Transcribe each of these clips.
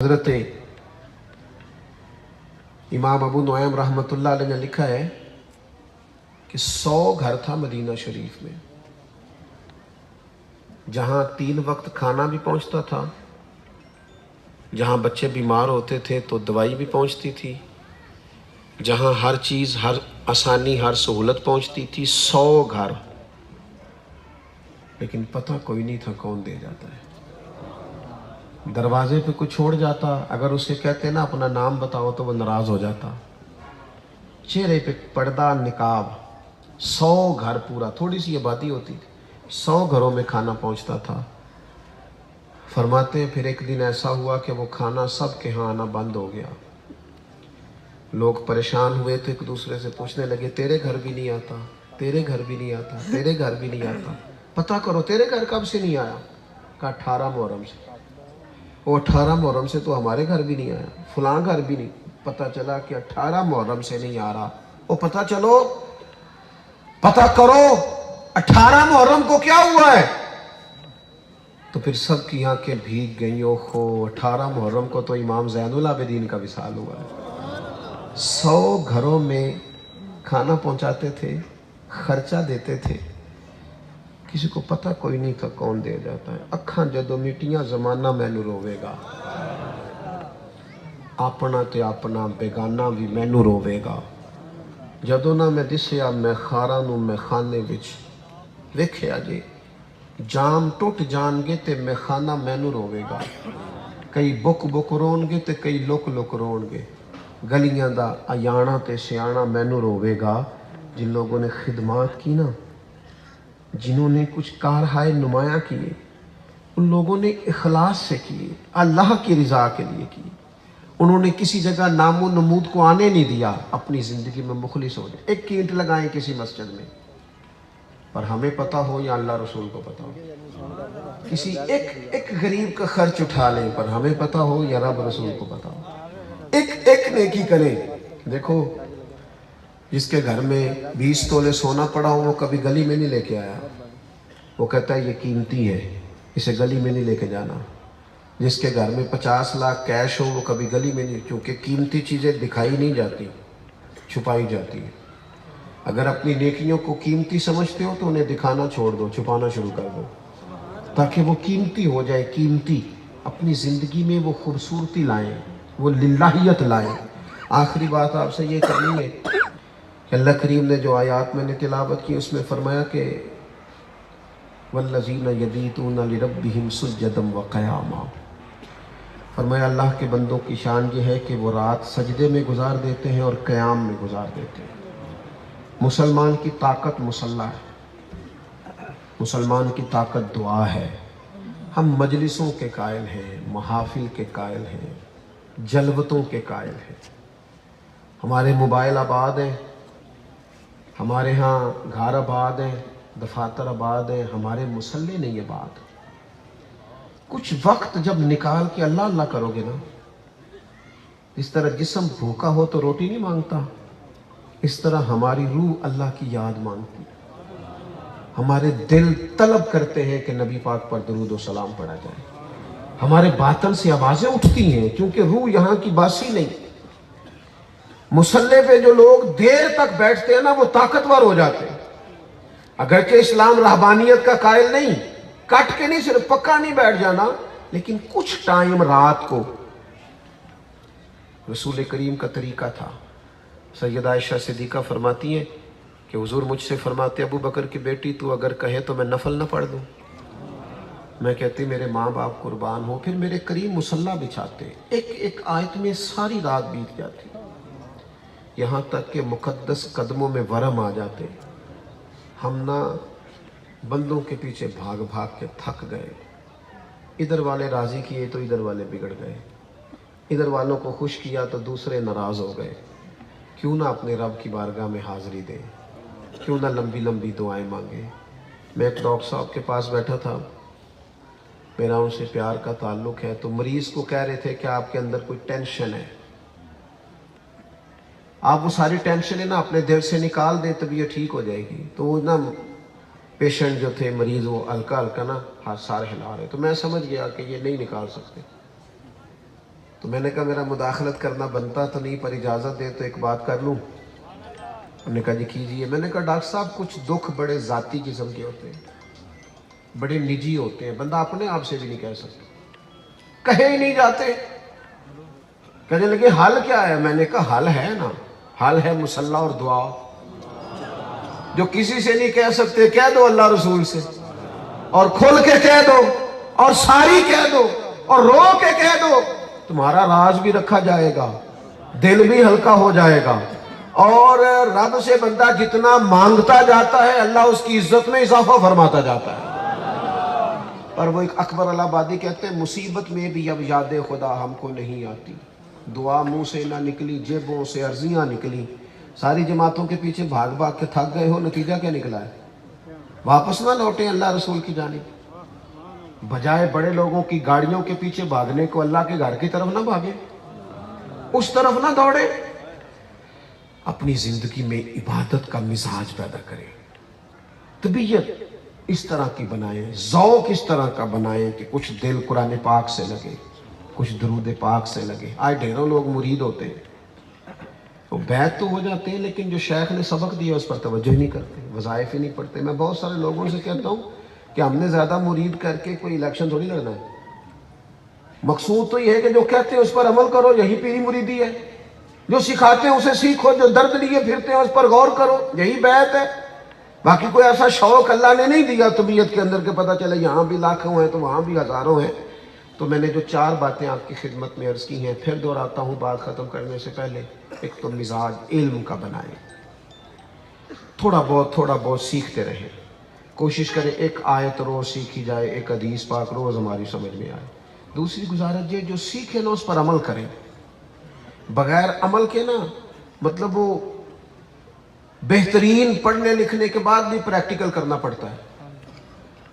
حضرت امام ابو نعیم رحمۃ اللہ علیہ نے لکھا ہے کہ 100 گھر تھا مدینہ شریف میں، جہاں 3 وقت کھانا بھی پہنچتا تھا، جہاں بچے بیمار ہوتے تھے تو دوائی بھی پہنچتی تھی، جہاں ہر چیز، ہر آسانی، ہر سہولت پہنچتی تھی۔ 100 گھر، لیکن پتہ کوئی نہیں تھا کون دے جاتا ہے۔ دروازے پہ کوئی چھوڑ جاتا، اگر اسے کہتے نا اپنا نام بتاؤ تو وہ ناراض ہو جاتا۔ چہرے پہ پردہ، نقاب، 100 گھر، پورا تھوڑی سی آبادی ہوتی تھی، 100 گھروں میں کھانا پہنچتا تھا۔ فرماتے ہیں پھر ایک دن ایسا ہوا کہ وہ کھانا سب کے ہاں آنا بند ہو گیا۔ لوگ پریشان ہوئے تو ایک دوسرے سے پوچھنے لگے تیرے گھر بھی نہیں آتا، تیرے گھر بھی نہیں آتا، تیرے گھر بھی نہیں آتا، پتہ کرو تیرے گھر کب سے نہیں آیا؟ کہا 18 محرم سے۔ وہ 18 محرم سے تو ہمارے گھر بھی نہیں آیا، فلاں گھر بھی نہیں۔ پتہ چلا کہ 18 محرم سے نہیں آ رہا۔ وہ پتہ چلو، پتہ کرو 18 محرم کو کیا ہوا ہے؟ تو پھر سب کی آنکھیں بھیگ گئیں۔ اوہو، 18 محرم کو تو امام زین العابدین کا وصال ہوا ہے۔ 100 گھروں میں کھانا پہنچاتے تھے، خرچہ دیتے تھے، کسی کو پتہ کوئی نہیں تھا کون دے جاتا ہے۔ اکھاں جدو میٹیاں زمانہ مینوں روے گا، اپنا تے اپنا بیگانہ بھی مینوں روے گا۔ جدو نہ میں دسیا میں خاراں نوں میں خانے وچ ویکھیا جے، جام ٹوٹ جان گے تے میں خانہ مینوں روے گا۔ کئی بک بک رون گے تے کئی لک لک رون گے۔ گلیاں دا ایانا تے سیانا مینوں روے گا۔ جن لوگوں نے خدمات کی نا، جنہوں نے کچھ کارہائے نمایاں کیے، ان لوگوں نے اخلاص سے کیے، اللہ کی رضا کے لیے کیے۔ انہوں نے کسی جگہ نام و نمود کو آنے نہیں دیا، اپنی زندگی میں مخلص ہو جائے۔ ایک اینٹ لگائیں کسی مسجد میں، پر ہمیں پتہ ہو یا اللہ رسول کو پتہ ہو۔ کسی ایک غریب کا خرچ اٹھا لیں، پر ہمیں پتہ ہو یا رب رسول کو پتہ ہو۔ ایک نیکی کریں۔ دیکھو، جس کے گھر میں 20 تولے سونا پڑا ہو وہ کبھی گلی میں نہیں لے کے آیا، وہ کہتا ہے یہ قیمتی ہے، اسے گلی میں نہیں لے کے جانا۔ جس کے گھر میں 50 لاکھ کیش ہو وہ کبھی گلی میں نہیں، کیونکہ قیمتی چیزیں دکھائی نہیں جاتی، چھپائی جاتی ہیں۔ اگر اپنی نیکیوں کو قیمتی سمجھتے ہو تو انہیں دکھانا چھوڑ دو، چھپانا شروع کر دو، تاکہ وہ قیمتی ہو جائے۔ قیمتی اپنی زندگی میں وہ خوبصورتی لائیں، وہ للہیت لائیں۔ آخری بات آپ سے یہ کرنی ہے کہ اللہ کریم نے جو آیات میں نے تلاوت کی اس میں فرمایا کہ وَالَّذِينَ يَبِيتُونَ لِرَبِّهِمْ سُجَّدًا وَقِيَامًا۔ فرمایا اللہ کے بندوں کی شان یہ ہے کہ وہ رات سجدے میں گزار دیتے ہیں اور قیام میں گزار دیتے ہیں۔ مسلمان کی طاقت مصلی ہے، مسلمان کی طاقت دعا ہے۔ ہم مجلسوں کے قائل ہیں، محافل کے قائل ہیں، جلوتوں کے قائل ہیں۔ ہمارے موبائل آباد ہیں، ہمارے ہاں گھر آباد ہیں، دفاتر آباد ہیں، ہمارے مصلی نہیں آباد۔ کچھ وقت جب نکال کے اللہ اللہ کرو گے نا، اس طرح جسم بھوکا ہو تو روٹی نہیں مانگتا، اس طرح ہماری روح اللہ کی یاد مانگتی، ہمارے دل طلب کرتے ہیں کہ نبی پاک پر درود و سلام پڑھا جائے، ہمارے باطن سے آوازیں اٹھتی ہیں، کیونکہ روح یہاں کی باسی نہیں۔ مصلی پہ جو لوگ دیر تک بیٹھتے ہیں نا وہ طاقتور ہو جاتے ہیں۔ اگرچہ اسلام رہبانیت کا قائل نہیں، کٹ کے نہیں، صرف پکا نہیں بیٹھ جانا، لیکن کچھ ٹائم رات کو رسول کریم کا طریقہ تھا۔ سیدہ عائشہ صدیقہ فرماتی ہیں کہ حضور مجھ سے فرماتے ابو بکر کی بیٹی تو اگر کہے تو میں نفل نہ پڑھ دوں؟ میں کہتی میرے ماں باپ قربان ہو۔ پھر میرے کریم مصلی بچھاتے، ایک آیت میں ساری رات بیت جاتی، یہاں تک کہ مقدس قدموں میں ورم آ جاتے۔ ہم نہ بندوں کے پیچھے بھاگ بھاگ کے تھک گئے، ادھر والے راضی کیے تو ادھر والے بگڑ گئے، ادھر والوں کو خوش کیا تو دوسرے ناراض ہو گئے۔ کیوں نہ اپنے رب کی بارگاہ میں حاضری دیں، کیوں نہ لمبی لمبی دعائیں مانگیں۔ میں ایک ڈاکٹر صاحب کے پاس بیٹھا تھا، میرا ان سے پیار کا تعلق ہے، تو مریض کو کہہ رہے تھے کہ آپ کے اندر کوئی ٹینشن ہے، آپ وہ ساری ٹینشنیں نا اپنے دل سے نکال دیں تب یہ ٹھیک ہو جائے گی۔ تو وہ نا پیشنٹ جو تھے، مریض، وہ ہلکا ہلکا نا ہاتھ سار ہلا رہے، تو میں سمجھ گیا کہ یہ نہیں نکال سکتے۔ تو میں نے کہا میرا مداخلت کرنا بنتا تو نہیں، پر اجازت دے تو ایک بات کر لوں؟ انہوں نے کہا جی کیجیے۔ میں نے کہا ڈاکٹر صاحب کچھ دکھ بڑے ذاتی قسم کے ہوتے ہیں، بڑے نجی ہوتے ہیں، بندہ اپنے آپ سے بھی نہیں کہہ سکتا، کہے ہی نہیں جاتے۔ کہنے لگے حل کیا ہے؟ میں نے کہا حل ہے نا، حل ہے مصلی اور دعا۔ جو کسی سے نہیں کہہ سکتے کہہ دو اللہ رسول سے، اور کھل کے کہہ دو، اور ساری کہہ دو، اور رو کے کہہ دو، تمہارا راز بھی رکھا جائے گا، دل بھی ہلکا ہو جائے گا، اور رب سے بندہ جتنا مانگتا جاتا ہے اللہ اس کی عزت میں اضافہ فرماتا جاتا ہے۔ اور وہ ایک اکبر الہآبادی کہتے ہیں مصیبت میں بھی اب یاد خدا ہم کو نہیں آتی، دعا منہ سے نہ نکلی، جیبوں سے عرضیاں نکلی، ساری جماعتوں کے پیچھے بھاگ بھاگ کے تھک گئے ہو، نتیجہ کیا نکلا ہے؟ واپس نہ لوٹیں اللہ رسول کی جانب، بجائے بڑے لوگوں کی گاڑیوں کے پیچھے بھاگنے کو اللہ کے گھر کی طرف نہ بھاگیں، اس طرف نہ دوڑیں۔ اپنی زندگی میں عبادت کا مزاج پیدا کریں، طبیعت اس طرح کی بنائیں، ذوق اس طرح کا بنائیں کہ کچھ دل قرآن پاک سے لگے، کچھ درود پاک سے لگے۔ آج ڈھیروں لوگ مرید ہوتے ہیں، وہ بیعت تو ہو جاتے ہیں لیکن جو شیخ نے سبق دیا اس پر توجہ نہیں کرتے، وظائف ہی نہیں پڑھتے۔ میں بہت سارے لوگوں سے کہتا ہوں کہ ہم نے زیادہ مرید کر کے کوئی الیکشن تھوڑی لڑنا ہے، مقصود تو یہ ہے کہ جو کہتے ہیں اس پر عمل کرو، یہی پیری مریدی ہے۔ جو سکھاتے ہیں اسے سیکھو، جو درد لیے پھرتے ہیں اس پر غور کرو، یہی بیعت ہے۔ باقی کوئی ایسا شوق اللہ نے نہیں دیا طبیعت کے اندر کہ پتہ چلے یہاں بھی لاکھوں ہیں تو وہاں بھی ہزاروں ہیں۔ تو میں نے جو 4 باتیں آپ کی خدمت میں عرض کی ہیں پھر دہراتا ہوں بات ختم کرنے سے پہلے۔ ایک تو مزاج علم کا بنائیں، تھوڑا بہت سیکھتے رہیں، کوشش کریں ایک آیت روز سیکھی جائے، ایک حدیث پاک روز ہماری سمجھ میں آئے۔ دوسری گزارش یہ جو سیکھیں نا اس پر عمل کریں، بغیر عمل کے نا مطلب وہ بہترین پڑھنے لکھنے کے بعد بھی پریکٹیکل کرنا پڑتا ہے۔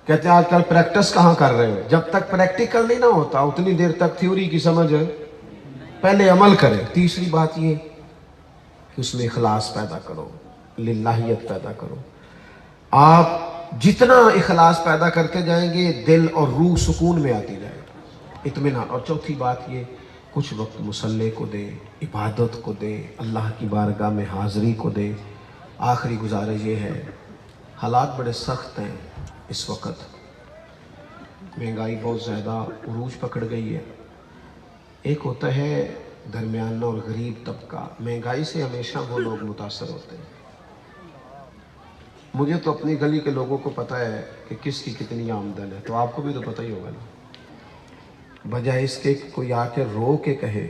کہتے ہیں آج کل پریکٹس کہاں کر رہے ہیں؟ جب تک پریکٹیکل نہیں نہ ہوتا اتنی دیر تک تھیوری کی سمجھ ہے، پہلے عمل کریں۔ تیسری بات یہ کہ اس میں اخلاص پیدا کرو، للہیت پیدا کرو۔ آپ جتنا اخلاص پیدا کرتے جائیں گے دل اور روح سکون میں آتی جائے گی، اطمینان۔ اور چوتھی بات یہ کچھ وقت مصلی کو دے، عبادت کو دے، اللہ کی بارگاہ میں حاضری کو دے۔ آخری گزارش یہ ہے، حالات بڑے سخت ہیں اس وقت، مہنگائی بہت زیادہ عروج پکڑ گئی ہے۔ ایک ہوتا ہے درمیانہ اور غریب طبقہ، مہنگائی سے ہمیشہ وہ لوگ متاثر ہوتے ہیں۔ مجھے تو اپنی گلی کے لوگوں کو پتہ ہے کہ کس کی کتنی آمدن ہے، تو آپ کو بھی تو پتہ ہی ہوگا نا۔ بجائے اس کے کوئی آ کے رو کے کہے،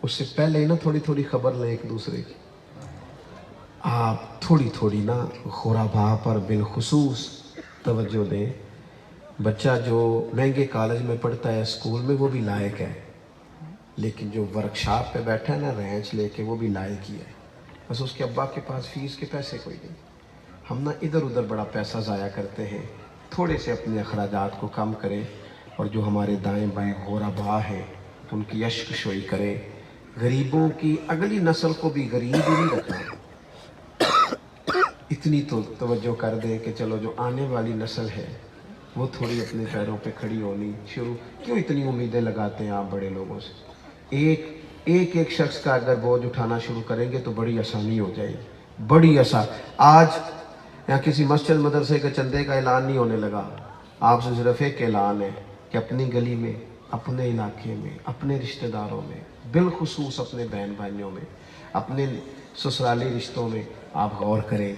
اس سے پہلے ہی نا تھوڑی خبر لیں ایک دوسرے کی۔ آپ تھوڑی نا غرباء پر بالخصوص توجہ دیں۔ بچہ جو مہنگے کالج میں پڑھتا ہے، اسکول میں، وہ بھی لائق ہے، لیکن جو ورکشاپ پہ بیٹھا ہے نا رینچ لے کے، وہ بھی لائق ہی ہے، بس اس کے ابا کے پاس فیس کے پیسے کوئی نہیں۔ ہم نا ادھر ادھر بڑا پیسہ ضائع کرتے ہیں، تھوڑے سے اپنے اخراجات کو کم کریں، اور جو ہمارے دائیں بائیں غرباء ہیں ان کی اشک شوئی کریں۔ غریبوں کی اگلی نسل کو بھی غریب ہی نہیں رکھنا، اتنی تو توجہ کر دیں کہ چلو جو آنے والی نسل ہے وہ تھوڑی اپنے پیروں پہ کھڑی ہونی شروع۔ کیوں اتنی امیدیں لگاتے ہیں آپ بڑے لوگوں سے؟ ایک شخص کا اگر بوجھ اٹھانا شروع کریں گے تو بڑی آسانی ہو جائے گی، بڑی آسان۔ آج یہاں کسی مسجد مدرسے کے چندے کا اعلان نہیں ہونے لگا، آپ سے صرف ایک اعلان ہے کہ اپنی گلی میں، اپنے علاقے میں، اپنے رشتہ داروں میں، بالخصوص اپنے بہن بھائیوں میں، اپنے سسرالی رشتوں میں آپ غور کریں،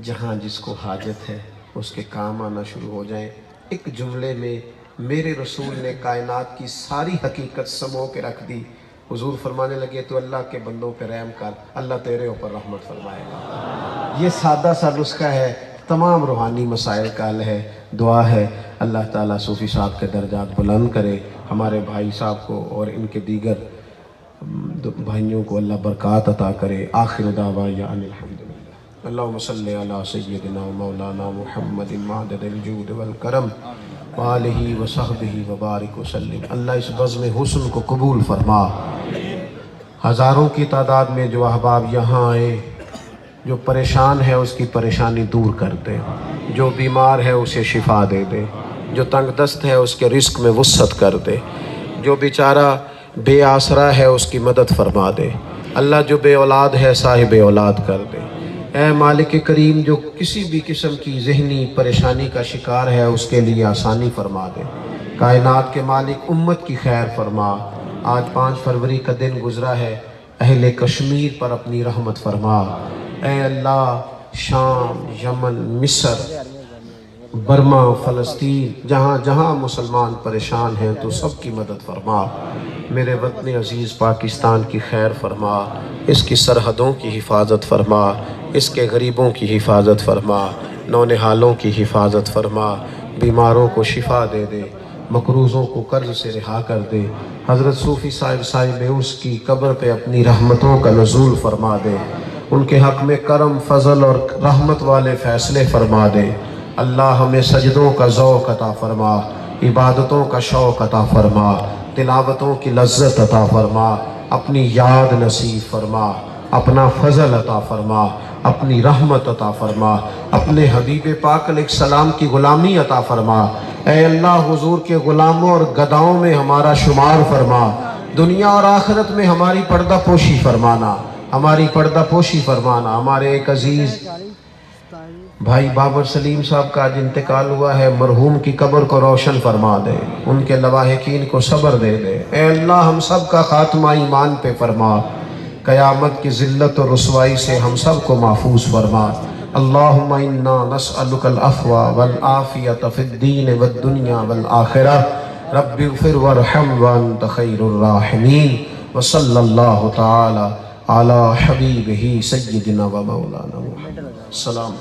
جہاں جس کو حاجت ہے اس کے کام آنا شروع ہو جائیں۔ ایک جملے میں میرے رسول نے کائنات کی ساری حقیقت سمو کے رکھ دی۔ حضور فرمانے لگے تو اللہ کے بندوں پہ رحم کر، اللہ تیرے اوپر رحمت فرمائے گا۔ یہ سادہ سا نسخہ ہے، تمام روحانی مسائل کا حل ہے۔ دعا ہے اللہ تعالیٰ صوفی صاحب کے درجات بلند کرے، ہمارے بھائی صاحب کو اور ان کے دیگر بھائیوں کو اللہ برکات عطا کرے۔ آخر دعوانا ان الحمدللہ۔ اللہم صلی علی سیدنا و مولانا محمد معدد الجود والکرم وآلہ وصحبہ وبارک وسلم۔ اللہ اس بزم حسن کو قبول فرما۔ ہزاروں کی تعداد میں جو احباب یہاں آئے، جو پریشان ہے اس کی پریشانی دور کر دے، جو بیمار ہے اسے شفا دے دے، جو تنگ دست ہے اس کے رزق میں وسعت کر دے، جو بیچارہ بے آسرا ہے اس کی مدد فرما دے۔ اللہ جو بے اولاد ہے صاحب اولاد کر دے۔ اے مالک کریم جو کسی بھی قسم کی ذہنی پریشانی کا شکار ہے اس کے لیے آسانی فرما دے۔ کائنات کے مالک امت کی خیر فرما۔ آج 5 فروری کا دن گزرا ہے، اہل کشمیر پر اپنی رحمت فرما۔ اے اللہ، شام، یمن، مصر، برما، فلسطین، جہاں جہاں مسلمان پریشان ہیں تو سب کی مدد فرما۔ میرے وطن عزیز پاکستان کی خیر فرما، اس کی سرحدوں کی حفاظت فرما، اس کے غریبوں کی حفاظت فرما، نونہالوں کی حفاظت فرما، بیماروں کو شفا دے دے، مقروضوں کو قرض سے رہا کر دے۔ حضرت صوفی صاحب اس کی قبر پہ اپنی رحمتوں کا نزول فرما دے، ان کے حق میں کرم، فضل اور رحمت والے فیصلے فرما دے۔ اللہ ہمیں سجدوں کا ذوق عطا فرما، عبادتوں کا شوق عطا فرما، تلاوتوں کی لذت عطا فرما، اپنی یاد نصیب فرما، اپنا فضل عطا فرما، اپنی رحمت عطا فرما، اپنے حبیب پاک علیہ السلام کی غلامی عطا فرما۔ اے اللہ، حضور کے غلاموں اور گداؤں میں ہمارا شمار فرما، دنیا اور آخرت میں ہماری پردہ پوشی فرمانا، ہماری پردہ پوشی فرمانا۔ ہمارے ایک عزیز بھائی بابر سلیم صاحب کا آج انتقال ہوا ہے، مرحوم کی قبر کو روشن فرما دے، ان کے لواحقین کو صبر دے دے۔ اے اللہ، ہم سب کا خاتمہ ایمان پہ فرما، قیامت کی ذلت اور رسوائی سے ہم سب کو محفوظ فرما۔ اللہم انا نسألک العفو والعافیۃ فی الدین والدنیا والآخرہ، رب اغفر وارحم وانت خیر الراحمین، وصلی اللہ تعالی علی حبیبہ سیدنا و مولانا محمد۔ السلام۔